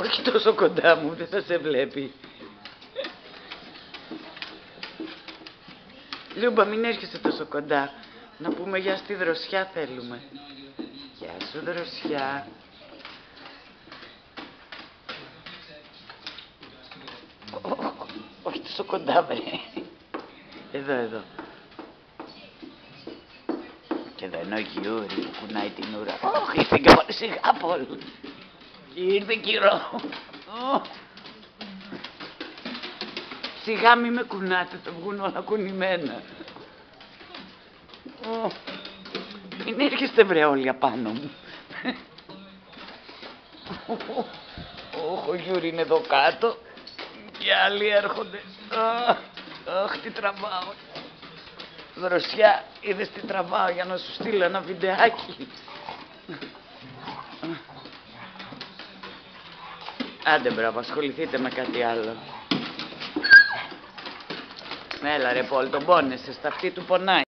Όχι τόσο κοντά μου, δεν θα σε βλέπει. Λιούμπα, μην έρχεσαι τόσο κοντά. Να πούμε γεια στη Δροσιά θέλουμε. Γεια σου Δροσιά. Όχι τόσο κοντά βρε. Εδώ. Και εδώ είναι ο Γιούρι που κουνάει την ουρά. Όχι, ήρθε και πάλι σιγά πολύ. Ήρθε κυρό. Σιγά μη με κουνάτε, θα βγουν όλα κουνημένα. Μην έρχεστε βρε όλοι απάνω μου. Ο Γιούρι είναι εδώ κάτω και άλλοι έρχονται. Αχ, τι τραβάω. Δροσιά, είδες τι τραβάω για να σου στείλω ένα βιντεάκι. Άντε μπράβο, ασχοληθείτε με κάτι άλλο. Έλα ρε Πολ, τον πόνεσαι, στα αυτή του πονάει.